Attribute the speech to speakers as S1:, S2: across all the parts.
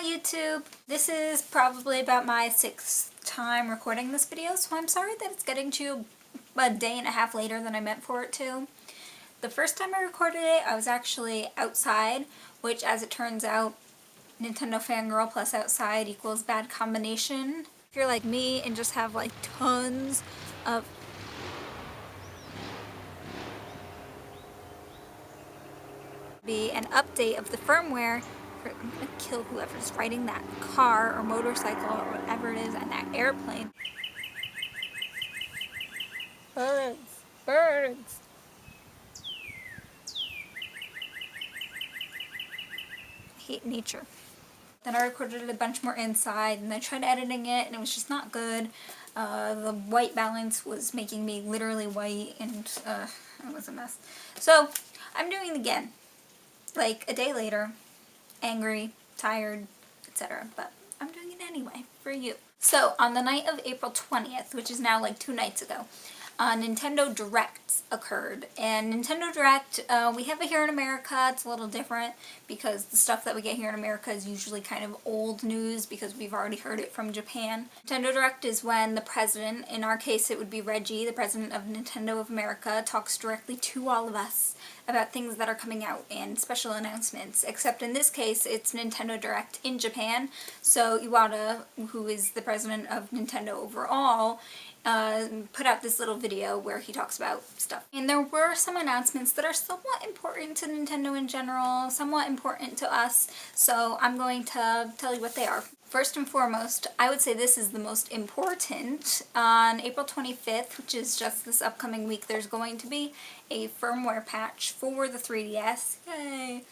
S1: Hi YouTube! This is probably about my 6th time recording this video, so I'm sorry that it's getting to you a day and a half later than I meant for it to. The first time I recorded it, I was actually outside, which as it turns out, NintendoFanGirl plus outside equals bad combination. If you're like me and just have like tons of be an update of the firmware. I'm gonna kill whoever's riding that car or motorcycle or whatever it is and that airplane. Birds! Birds! I hate nature. Then I recorded a bunch more inside and I tried editing it and it was just not good. The white balance was making me literally white and it was a mess. So I'm doing it again. Like a day later. Angry, tired, etc. But I'm doing it anyway, for you. So, on the night of April 20th, which is now like 2 nights ago, Nintendo Directs occurred. And Nintendo Direct, we have it here in America. It's a little different because the stuff that we get here in America is usually kind of old news because we've already heard it from Japan. Nintendo Direct is when the president, in our case it would be Reggie, the president of Nintendo of America, talks directly to all of us about things that are coming out and special announcements, except in this case it's Nintendo Direct in Japan, so Iwata, who is the president of Nintendo overall, put out this little video where he talks about stuff. And there were some announcements that are somewhat important to Nintendo in general, somewhat important to us, so I'm going to tell you what they are. First and foremost, I would say this is the most important. On April 25th, which is just this upcoming week, there's going to be a firmware patch for the 3DS. Yay!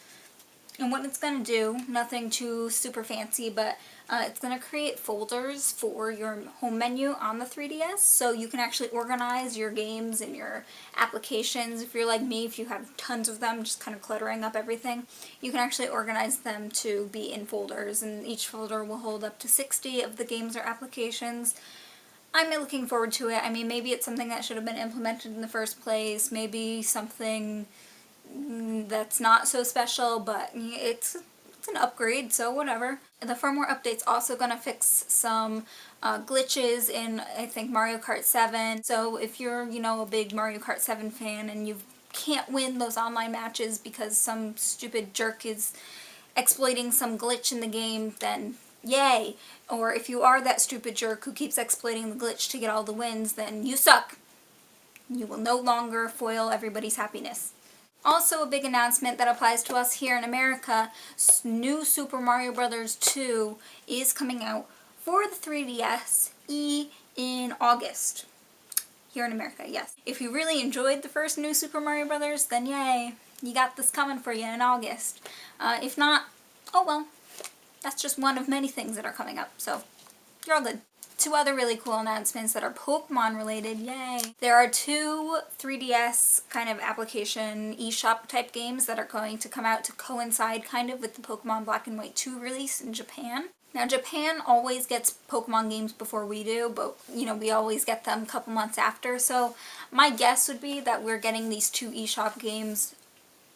S1: And what it's going to do, nothing too super fancy, but it's going to create folders for your home menu on the 3DS, so you can actually organize your games and your applications. If you're like me, if you have tons of them, just kind of cluttering up everything, you can actually organize them to be in folders, and each folder will hold up to 60 of the games or applications. I'm looking forward to it. I mean, maybe it's something that should have been implemented in the first place, maybe something that's not so special, but it's an upgrade, so whatever. The firmware update's also going to fix some glitches in, I think, Mario Kart 7. So if you're, a big Mario Kart 7 fan and you can't win those online matches because some stupid jerk is exploiting some glitch in the game, then yay! Or if you are that stupid jerk who keeps exploiting the glitch to get all the wins, then you suck! You will no longer foil everybody's happiness. Also a big announcement that applies to us here in America, new Super Mario Bros. 2 is coming out for the 3DS in August. Here in America, yes. If you really enjoyed the first new Super Mario Bros., then yay, you got this coming for you in August. If not, oh well, that's just one of many things that are coming up, so you're all good. 2 other really cool announcements that are Pokemon related, yay! There are 2 3DS kind of application eShop type games that are going to come out to coincide kind of with the Pokemon Black and White 2 release in Japan. Now Japan always gets Pokemon games before we do, but we always get them a couple months after, so my guess would be that we're getting these 2 eShop games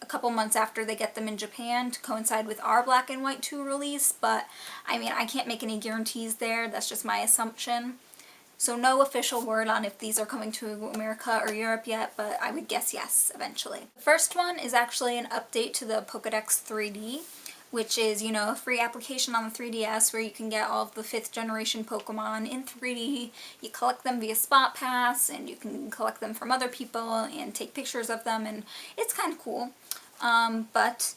S1: a couple months after they get them in Japan to coincide with our Black and White 2 release, but I mean, I can't make any guarantees there, that's just my assumption. So no official word on if these are coming to America or Europe yet, but I would guess yes, eventually. The first one is actually an update to the Pokédex 3D, which is, a free application on the 3DS where you can get all of the 5th generation Pokemon in 3D. You collect them via Spot Pass, and you can collect them from other people and take pictures of them, and it's kind of cool. But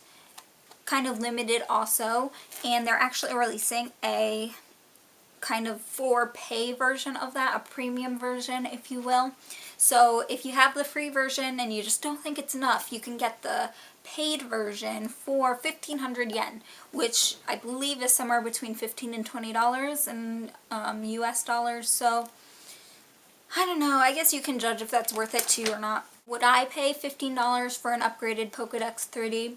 S1: kind of limited also, and they're actually releasing a kind of for pay version of that, a premium version, if you will. So if you have the free version and you just don't think it's enough, you can get the paid version for 1,500 yen, which I believe is somewhere between $15 and $20 in US dollars, so I don't know, I guess you can judge if that's worth it to you or not. Would I pay $15 for an upgraded Pokédex 3D?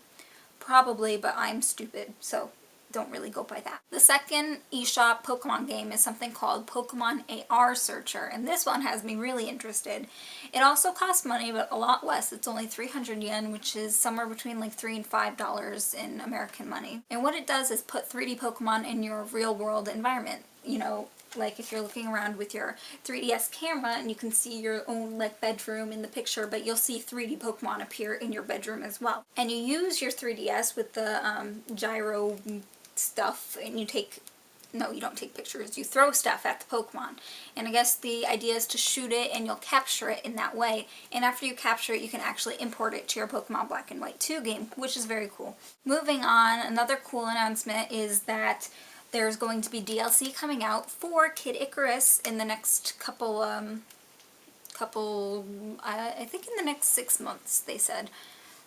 S1: Probably, but I'm stupid, so don't really go by that. The second eShop Pokemon game is something called Pokemon AR Searcher, and this one has me really interested. It also costs money, but a lot less. It's only 300 yen, which is somewhere between like $3 and $5 in American money. And what it does is put 3D Pokemon in your real world environment. You know, like if you're looking around with your 3DS camera and you can see your own like bedroom in the picture, but you'll see 3D Pokemon appear in your bedroom as well. And you use your 3DS with the gyro stuff, and you don't take pictures, you throw stuff at the Pokemon. And I guess the idea is to shoot it and you'll capture it in that way. And after you capture it, you can actually import it to your Pokemon Black and White 2 game, which is very cool. Moving on, another cool announcement is that there's going to be DLC coming out for Kid Icarus in the next I think in the next 6 months, they said.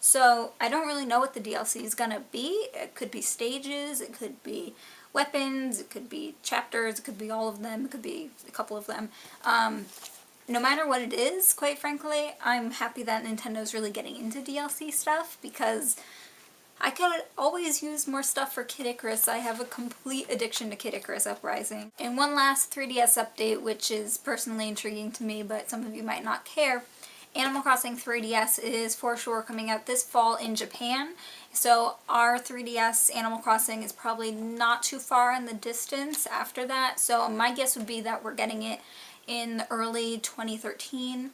S1: So I don't really know what the DLC is gonna be. It could be stages, it could be weapons, it could be chapters, it could be all of them, it could be a couple of them. No matter what it is, quite frankly, I'm happy that Nintendo's really getting into DLC stuff, because I could always use more stuff for Kid Icarus. I have a complete addiction to Kid Icarus Uprising. And one last 3DS update, which is personally intriguing to me, but some of you might not care. Animal Crossing 3DS is for sure coming out this fall in Japan. So our 3DS Animal Crossing is probably not too far in the distance after that. So my guess would be that we're getting it in early 2013.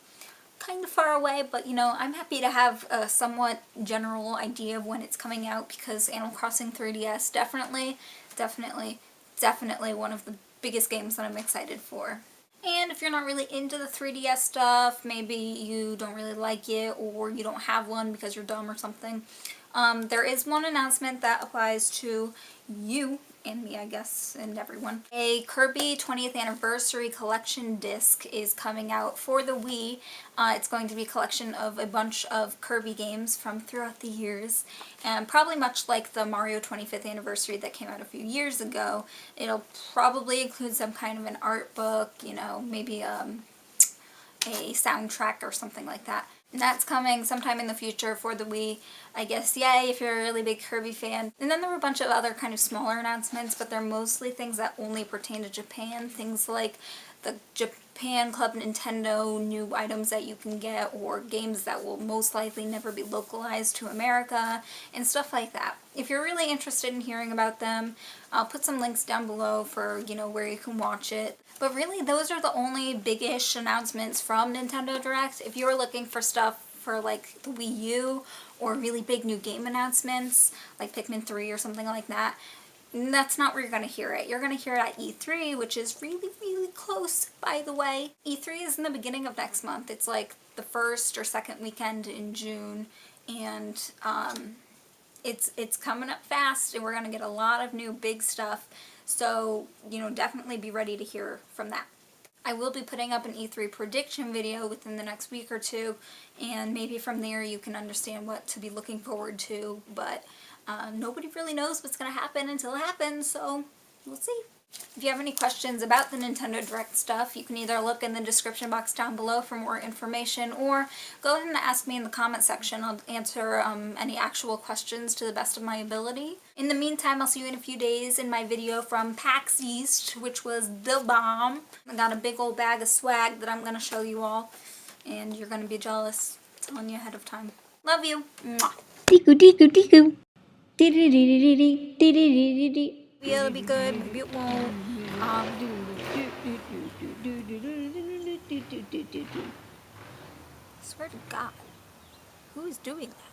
S1: Kind of far away, but you know, I'm happy to have a somewhat general idea of when it's coming out, because Animal Crossing 3DS definitely one of the biggest games that I'm excited for. And if you're not really into the 3DS stuff, maybe you don't really like it, or you don't have one because you're dumb or something, there is one announcement that applies to you and me, I guess, and everyone. A Kirby 20th Anniversary Collection disc is coming out for the Wii. It's going to be a collection of a bunch of Kirby games from throughout the years, and probably much like the Mario 25th Anniversary that came out a few years ago. It'll probably include some kind of an art book, you know, maybe a soundtrack or something like that. And that's coming sometime in the future for the Wii. I guess, yay, if you're a really big Kirby fan. And then there were a bunch of other kind of smaller announcements, but they're mostly things that only pertain to Japan. Things like the Japan Club Nintendo new items that you can get, or games that will most likely never be localized to America, and stuff like that. If you're really interested in hearing about them, I'll put some links down below for, you know, where you can watch it. But really, those are the only big-ish announcements from Nintendo Direct. If you were looking for stuff for, like, the Wii U, or really big new game announcements, like Pikmin 3 or something like that, that's not where you're going to hear it. You're going to hear it at E3, which is really, really close, by the way. E3 is in the beginning of next month. It's like the first or second weekend in June, and it's coming up fast, and we're going to get a lot of new big stuff. So, you know, definitely be ready to hear from that. I will be putting up an E3 prediction video within the next week or two, and maybe from there you can understand what to be looking forward to, but nobody really knows what's going to happen until it happens, so we'll see. If you have any questions about the Nintendo Direct stuff, you can either look in the description box down below for more information, or go ahead and ask me in the comment section. I'll answer any actual questions to the best of my ability. In the meantime, I'll see you in a few days in my video from PAX East, which was the bomb. I got a big old bag of swag that I'm going to show you all, and you're going to be jealous. I'm telling you ahead of time. Love you. Mwah.
S2: Tiku tiku tiku.
S1: Maybe it'll be good, maybe it won't. Swear to God, who is doing that?